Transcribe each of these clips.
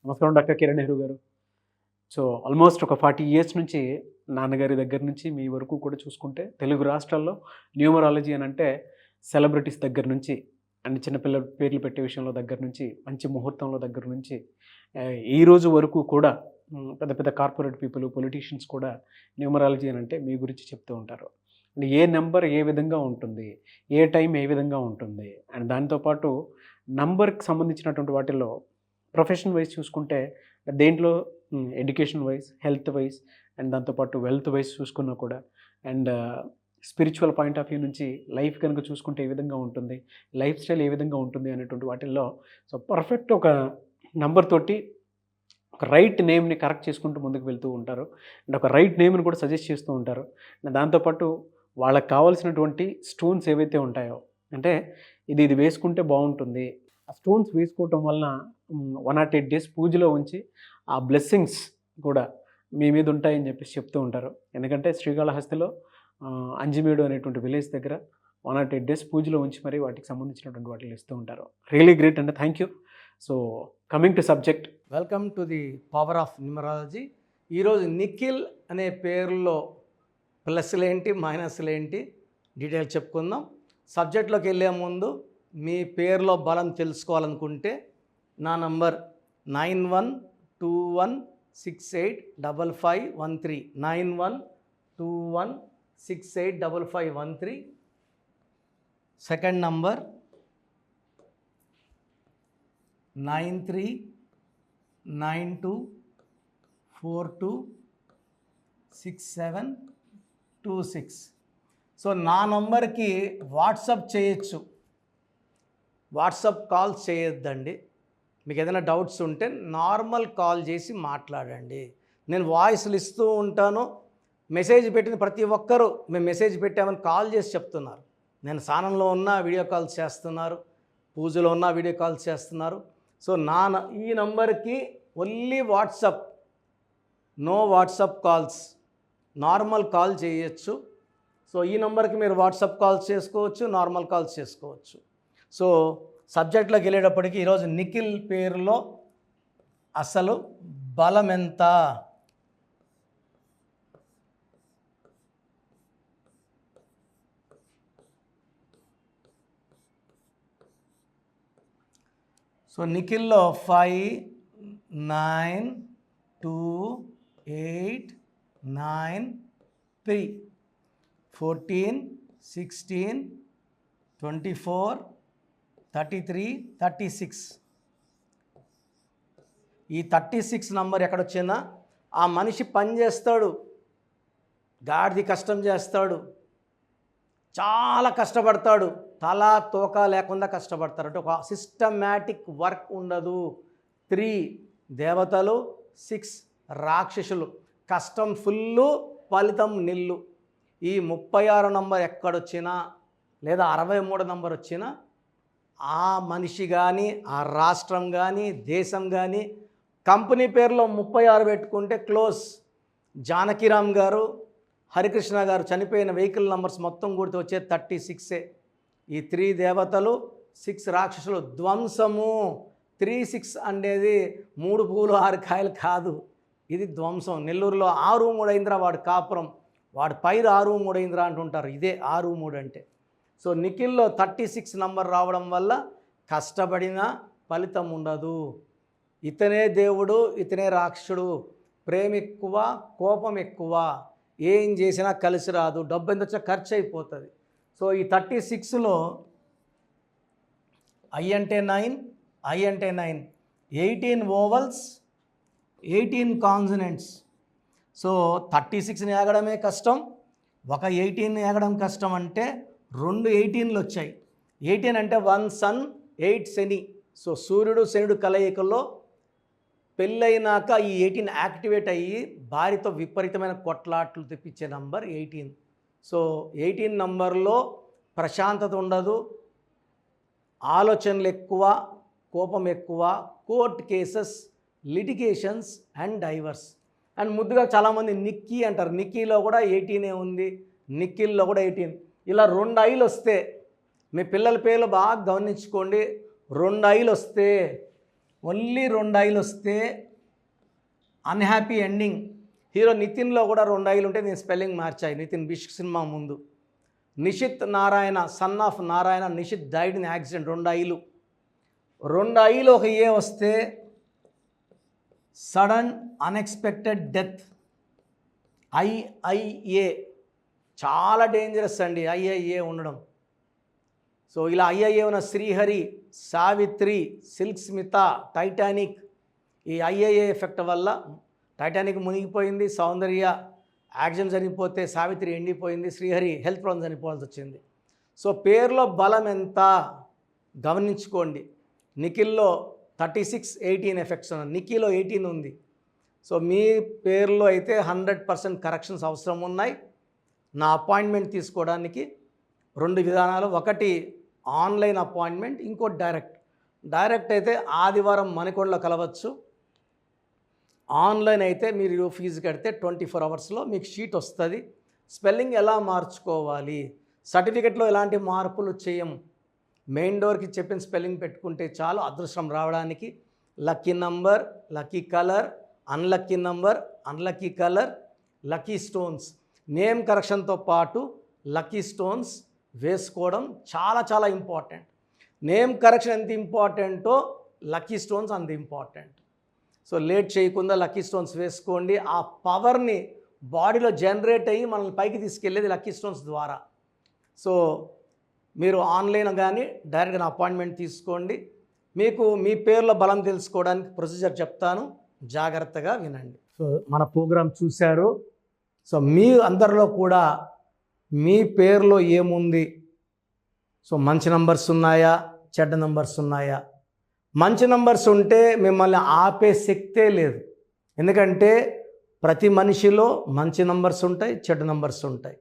నమస్కారం డాక్టర్ కిరణ్ నెహ్రూ గారు. So almost ఒక 40 ఇయర్స్ నుంచి నాన్నగారి దగ్గర నుంచి మీ వరకు కూడా చూసుకుంటే తెలుగు రాష్ట్రాల్లో న్యూమరాలజీ అని అంటే సెలబ్రిటీస్ దగ్గర నుంచి అండ్ చిన్నపిల్లల పేర్లు పెట్టే విషయంలో దగ్గర నుంచి మంచి ముహూర్తంలో దగ్గర నుంచి ఈ రోజు వరకు కూడా పెద్ద పెద్ద కార్పొరేట్ పీపుల్ పొలిటీషియన్స్ కూడా న్యూమరాలజీ అని అంటే మీ గురించి చెప్తూ ఉంటారు. అండ్ ఏ నెంబర్ ఏ విధంగా ఉంటుంది, ఏ టైం ఏ విధంగా ఉంటుంది, అండ్ దాంతోపాటు నంబర్కి సంబంధించినటువంటి వాటిల్లో ప్రొఫెషన్ వైజ్ చూసుకుంటే దేంట్లో education wise, health wise and దాంతోపాటు వెల్త్ వైజ్ చూసుకున్నా కూడా and spiritual point of view నుంచి లైఫ్ కనుక చూసుకుంటే ఏ విధంగా ఉంటుంది, లైఫ్ స్టైల్ ఏ విధంగా ఉంటుంది అనేటువంటి వాటిల్లో సో పర్ఫెక్ట్ ఒక నంబర్ తోటి ఒక రైట్ నేమ్ని కరెక్ట్ చేసుకుంటూ ముందుకు వెళ్తూ ఉంటారు అండ్ ఒక రైట్ నేమ్ని కూడా సజెస్ట్ చేస్తూ ఉంటారు. దాంతోపాటు వాళ్ళకి కావాల్సినటువంటి స్టోన్స్ ఏవైతే ఉంటాయో అంటే ఇది వేసుకుంటే బాగుంటుంది, ఆ స్టోన్స్ వేసుకోవటం వలన 108 days పూజలో ఉంచి ఆ బ్లెస్సింగ్స్ కూడా మీ మీద ఉంటాయని చెప్పేసి చెప్తూ ఉంటారు. ఎందుకంటే శ్రీకాళహస్తిలో అంజిమేడు అనేటువంటి విలేజ్ దగ్గర 108 days పూజలో ఉంచి మరి వాటికి సంబంధించినటువంటి వాటిని ఇస్తూ ఉంటారు. రియలీ గ్రేట్ అండి, thank you. So coming to subject, welcome to the power of numerology. ఈరోజు నిఖిల్ అనే పేరులో ప్లస్లు ఏంటి మైనస్లు ఏంటి డీటెయిల్ చెప్పుకుందాం. సబ్జెక్ట్లోకి వెళ్ళే ముందు మీ పేరులో బలం తెలుసుకోవాలనుకుంటే నా నంబర్ 9121685513 9121685513. Second number 9392426726. సో నా నంబర్కి వాట్సాప్ చేయొచ్చు, వాట్సాప్ కాల్స్ చేయొద్దండి. మీకు ఏదైనా డౌట్స్ ఉంటే నార్మల్ కాల్ చేసి మాట్లాడండి. నేను వాయిస్లు ఇస్తూ ఉంటాను. మెసేజ్ పెట్టిన ప్రతి ఒక్కరూ మేము మెసేజ్ పెట్టామని కాల్ చేసి చెప్తున్నారు. నేను స్నానంలో ఉన్నా వీడియో కాల్స్ చేస్తున్నారు, పూజలో ఉన్నా వీడియో కాల్స్ చేస్తున్నారు. సో ఈ నంబర్కి only WhatsApp, no WhatsApp calls, normal call చేయొచ్చు. సో ఈ నంబర్కి మీరు వాట్సాప్ కాల్స్ చేసుకోవచ్చు, నార్మల్ కాల్స్ చేసుకోవచ్చు. సో సబ్జెక్ట్లోకి వెళ్ళేటప్పటికి ఈరోజు నిఖిల్ పేరులో అసలు బలం ఎంత, సో నిఖిల్లో 5 9 2 8 9 3 14 16 24 33 36. ఈ 36 నంబర్ ఎక్కడొచ్చినా ఆ మనిషి పని చేస్తాడు, గాడిది కష్టం చేస్తాడు, చాలా కష్టపడతాడు, తల తోక లేకుండా కష్టపడతారు. అంటే ఒక సిస్టమాటిక్ వర్క్ ఉండదు. 3 దేవతలు, 6 రాక్షసులు, కష్టం ఫుల్లు, ఫలితం నిల్లు. ఈ 36 నంబర్ ఎక్కడొచ్చినా లేదా 63 నంబర్ వచ్చినా ఆ మనిషి కానీ, ఆ రాష్ట్రం కానీ, దేశం కానీ కంపెనీ పేరులో 36 పెట్టుకుంటే క్లోజ్. జానకిరామ్ గారు, హరికృష్ణ గారు చనిపోయిన వెహికల్ నంబర్స్ మొత్తం కూడితే వచ్చేది 36. ఈ 3 దేవతలు, 6 రాక్షసులు ధ్వంసము. 36 అనేది 3 పూలు 6 కాయలు కాదు, ఇది ధ్వంసం. నెల్లూరులో 6-3 వాడు కాపురం, వాడు పైరు 6-3 అంటుంటారు, ఇదే 6-3 అంటే. సో నిఖిల్లో 36 నంబర్ రావడం వల్ల కష్టపడినా ఫలితం ఉండదు. ఇతనే దేవుడు, ఇతనే రాక్షసుడు, ప్రేమ ఎక్కువ, కోపం ఎక్కువ, ఏం చేసినా కలిసి రాదు, డబ్బు ఎంత వచ్చినా ఖర్చు అయిపోతుంది. సో ఈ 36లో ఐ అంటే 9, 18 ఓవల్స్, 18 కాన్సనెంట్స్. సో 36ని ఏగడమే కష్టం, ఒక 18ని ఏగడం కష్టం. అంటే 2 18లు వచ్చాయి. 18 అంటే 1 సన్ 8 శని. సో సూర్యుడు శనుడు కలయికలో పెళ్ళైనాక ఈ 18 యాక్టివేట్ అయ్యి భార్యతో విపరీతమైన కొట్లాట్లు తెప్పించే నంబర్ 18. సో 18 నంబర్లో ప్రశాంతత ఉండదు, ఆలోచనలు ఎక్కువ, కోపం ఎక్కువ, court cases, litigations and diverse. And ముద్దుగా చాలామంది నిక్కీ అంటారు, నిక్కీలో కూడా 18 ఉంది, నిఖిల్లో కూడా 18. ఇలా 2 ఐలు వస్తే, మీ పిల్లల పేర్లు బాగా గమనించుకోండి, 2 ఐలు వస్తే ఓన్లీ 2 ఐలు వస్తే అన్హ్యాపీ ఎండింగ్. హీరో నితిన్లో కూడా 2 ఐలు ఉంటే నేను స్పెల్లింగ్ మార్చాయి నితిన్ బిష్క్ సినిమా ముందు. Nishith Narayana, son of Narayana, Nishith died in accident, 2 ఐలు. 2 ఐలు ఒక ఏ వస్తే సడన్ అన్ఎక్స్పెక్టెడ్ డెత్, ఐఐఏ. చాలా డేంజరస్ అండి ఐఐఏ ఉండడం. సో ఇలా ఐఐఏ ఉన్న శ్రీహరి, సావిత్రి, సిల్క్ స్మిత, టైటానిక్. ఈ ఐఐఏ ఎఫెక్ట్ వల్ల టైటానిక్ మునిగిపోయింది, సౌందర్య యాక్సిడెంట్ చనిపోతే సావిత్రి ఎండిపోయింది, శ్రీహరి హెల్త్ ప్రాబ్లం చనిపోవాల్సి వచ్చింది. సో పేరులో బలం ఎంత గమనించుకోండి. నిఖిల్లో 36, 18 ఎఫెక్ట్స్ ఉన్నాయి, నిఖిలో 18 ఉంది. సో మీ పేరులో అయితే 100% కరెక్షన్స్ అవసరం ఉన్నాయి. నా అపాయింట్మెంట్ తీసుకోవడానికి 2 విధానాలు, ఒకటి ఆన్లైన్ అపాయింట్మెంట్, ఇంకోటి డైరెక్ట్ అయితే ఆదివారం మణికొండలో కలవచ్చు. ఆన్లైన్ అయితే మీరు ఫీజు కడితే 24 అవర్స్లో మీకు షీట్ వస్తుంది. స్పెల్లింగ్ ఎలా మార్చుకోవాలి, సర్టిఫికెట్లో ఎలాంటి మార్పులు చేయం, మెయిన్ డోర్కి చెప్పిన స్పెల్లింగ్ పెట్టుకుంటే చాలు అదృష్టం రావడానికి. Lucky number, lucky colour, unlucky number, unlucky colour, lucky stones. Name కరెక్షన్తో పాటు లక్కీ స్టోన్స్ వేసుకోవడం చాలా చాలా ఇంపార్టెంట్. నేమ్ కరెక్షన్ ఎంత ఇంపార్టెంటో లక్కీ స్టోన్స్ అంత ఇంపార్టెంట్. సో లేట్ చేయకుండా లక్కీ స్టోన్స్ వేసుకోండి. ఆ పవర్ని బాడీలో జనరేట్ అయ్యి మనల్ని పైకి తీసుకెళ్ళేది లక్కీ స్టోన్స్ ద్వారా. సో మీరు ఆన్లైన్ కానీ డైరెక్ట్గా అపాయింట్మెంట్ తీసుకోండి. మీకు మీ పేర్లో బలం తెలుసుకోవడానికి ప్రొసీజర్ చెప్తాను, జాగ్రత్తగా వినండి. సో మన ప్రోగ్రాం చూశారు. సో మీ అందరిలో కూడా మీ పేరులో ఏముంది, సో మంచి నంబర్స్ ఉన్నాయా, చెడ్డ నంబర్స్ ఉన్నాయా? మంచి నంబర్స్ ఉంటే మిమ్మల్ని ఆపే శక్తే లేదు. ఎందుకంటే ప్రతి మనిషిలో మంచి నంబర్స్ ఉంటాయి, చెడ్డ నంబర్స్ ఉంటాయి.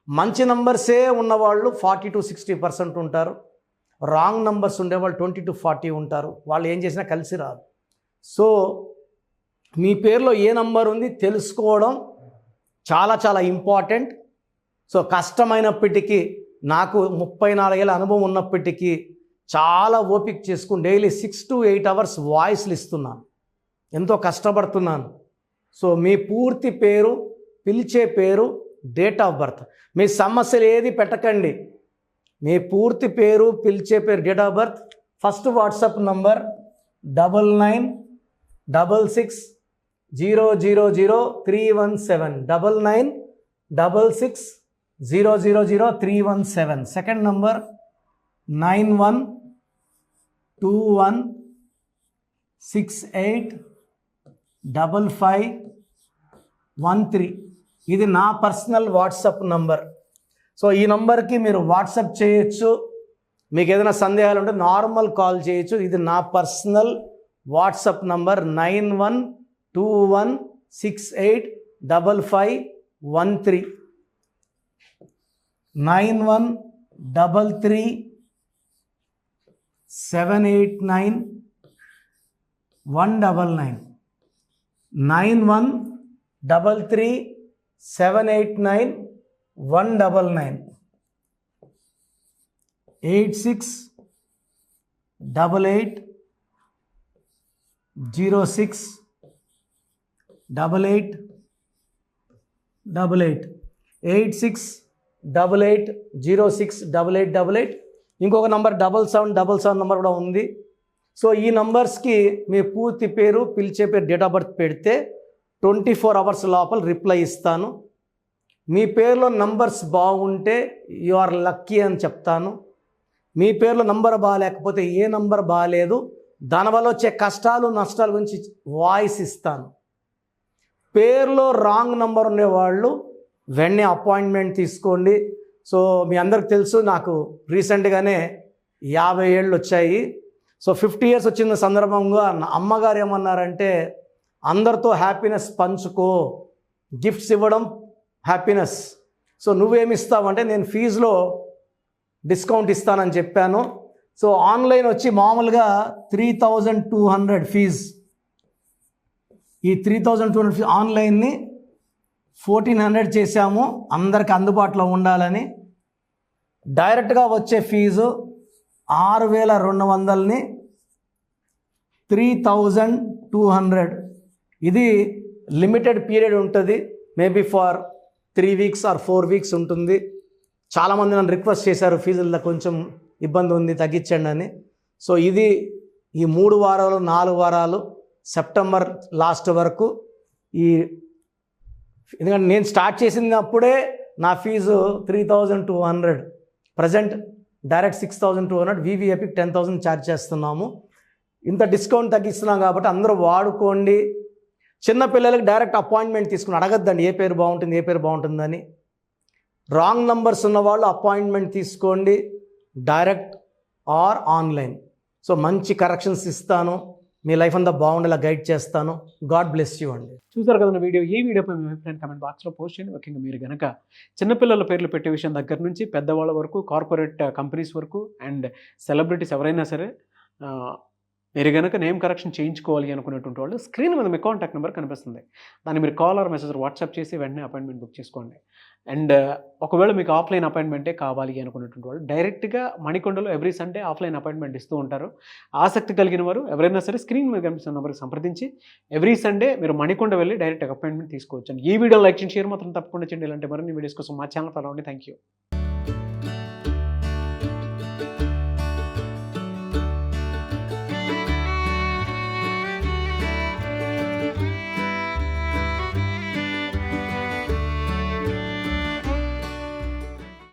మంచి నంబర్సే ఉన్నవాళ్ళు 40 to 60% ఉంటారు. రాంగ్ నంబర్స్ ఉండేవాళ్ళు 20 to 40 ఉంటారు. వాళ్ళు ఏం చేసినా కలిసి రాదు. సో మీ పేరులో ఏ నంబర్ ఉంది తెలుసుకోవడం చాలా చాలా ఇంపార్టెంట్. సో కష్టమైనప్పటికీ, నాకు 34 ఏళ్ళ అనుభవం ఉన్నప్పటికీ చాలా ఓపిక చేసుకుని డైలీ 6 to 8 అవర్స్ వాయిస్లు ఇస్తున్నాను, ఎంతో కష్టపడుతున్నాను. సో మీ పూర్తి పేరు, పిలిచే పేరు, డేట్ ఆఫ్ బర్త్, మీ సమస్యలు ఏది పెట్టకండి. మీ పూర్తి పేరు, పిలిచే పేరు, date of birth. First WhatsApp number 9966000317, 9966000317. Second number 9121685513. ఇది నా పర్సనల్ వాట్సాప్ నంబర్. సో ఈ నంబర్కి మీరు వాట్సాప్ చేయొచ్చు. మీకు ఏదైనా సందేహాలు ఉంటే నార్మల్ కాల్ చేయొచ్చు. ఇది నా పర్సనల్ వాట్సాప్ నంబర్ 9121685513, 9133789199, 9133789199, 8688068888, 8688068888. ఇంకొక నంబర్ 7777 నంబర్ కూడా ఉంది. సో ఈ నంబర్స్కి మీ పూర్తి పేరు, పిలిచే పేరు, డేట్ ఆఫ్ బర్త్ పెడితే 24 అవర్స్ లోపల రిప్లై ఇస్తాను. మీ పేరులో నంబర్స్ బాగుంటే యు ఆర్ లక్కీ అని చెప్తాను. మీ పేరులో నంబర్ బాగాలేకపోతే ఏ నంబర్ బాగాలేదు, దానివల్ల వచ్చే కష్టాలు నష్టాల గురించి వాయిస్ ఇస్తాను. పేరులో రాంగ్ నంబర్ ఉండేవాళ్ళు వెంటనే అపాయింట్మెంట్ తీసుకోండి. సో మీ అందరికి తెలుసు, నాకు రీసెంట్గానే 50 ఏళ్ళు వచ్చాయి. సో 50 years వచ్చిన సందర్భంగా నా అమ్మగారు ఏమన్నారంటే, అందరితో హ్యాపీనెస్ పంచుకో, గిఫ్ట్స్ ఇవ్వడం హ్యాపీనెస్. సో నువ్వేమిస్తావంటే, నేను ఫీజులో డిస్కౌంట్ ఇస్తానని చెప్పాను. సో ఆన్లైన్ వచ్చి మామూలుగా 3200 ఫీజు. ఈ 3200 ఫీజు ఆన్లైన్ని 1400 చేశాము, అందరికి అందుబాటులో ఉండాలని. డైరెక్ట్గా వచ్చే ఫీజు 6200ని 3200. ఇది లిమిటెడ్ పీరియడ్ ఉంటుంది, maybe for 3 weeks or 4 weeks ఉంటుంది. చాలామంది నన్ను రిక్వెస్ట్ చేశారు, ఫీజుల్లో కొంచెం ఇబ్బంది ఉంది తగ్గించండి అని. సో ఇది ఈ 3 వారాలు 4 వారాలు సెప్టెంబర్ లాస్ట్ వరకు ఈ, ఎందుకంటే నేను స్టార్ట్ చేసినప్పుడే నా fees 3200, present direct 6200, VVIP 10,000 charge చేస్తున్నాము. ఇంత డిస్కౌంట్ తగ్గిస్తున్నాం కాబట్టి అందరూ వాడుకోండి. చిన్నపిల్లలకి డైరెక్ట్ అపాయింట్మెంట్ తీసుకుని అడగద్దండి ఏ పేరు బాగుంటుందని. రాంగ్ నంబర్స్ ఉన్నవాళ్ళు అపాయింట్మెంట్ తీసుకోండి, డైరెక్ట్ ఆర్ ఆన్లైన్. సో మంచి కరెక్షన్స్ ఇస్తాను, మీ లైఫ్ అంతా బాగుండేలా గైడ్ చేస్తాను. గాడ్ బ్లెస్ యూ అండి. చూసారు కదా వీడియో. ఈ వీడియోపై మీ అభిప్రాయం కమెంట్ బాక్స్లో పోస్ట్ చేయండి. ముఖ్యంగా మీరు కనుక చిన్నపిల్లల పేర్లు పెట్టే విషయం దగ్గర నుంచి పెద్దవాళ్ళ వరకు, కార్పొరేట్ కంపెనీస్ వరకు అండ్ సెలబ్రిటీస్ ఎవరైనా సరే మీరు కనుక నేమ్ కరెక్షన్ చేయించుకోవాలి అనుకునేటువంటి వాళ్ళు స్క్రీన్ మీద మీ కాంటాక్ట్ నెంబర్ కనిపిస్తుంది, దాన్ని మీరు కాల్ ఆర్ మెసేజ్ వాట్సాప్ చేసి వెంటనే అపాయింట్మెంట్ బుక్ చేసుకోండి. అండ్ ఒకవేళ మీకు ఆఫ్లైన్ అపాయింట్మెంటే కావాలి అనుకునేటువంటి వాళ్ళు డైరెక్ట్గా మణికొండలో ఎవ్రీ సండే ఆఫ్లైన్ అపాయింట్మెంట్ ఇస్తూ ఉంటారు. ఆసక్తి కలిగిన వారు ఎవరైనా సరే స్క్రీన్ మీద కనిపిస్తున్న నెంబర్కి సంప్రదించి ఎవ్రీ సండే మీరు మణికొండ వెళ్ళి డైరెక్ట్ అపాయింట్మెంట్ తీసుకోవచ్చు. ఈ వీడియో లైక్ చేసి షేర్ మాత్రం తప్పకుండా చేయండి. ఇలాంటి మరిన్ని వీడియోస్ కోసం మా ఛానల్ ఫాలో అవ్వండి. Thank you.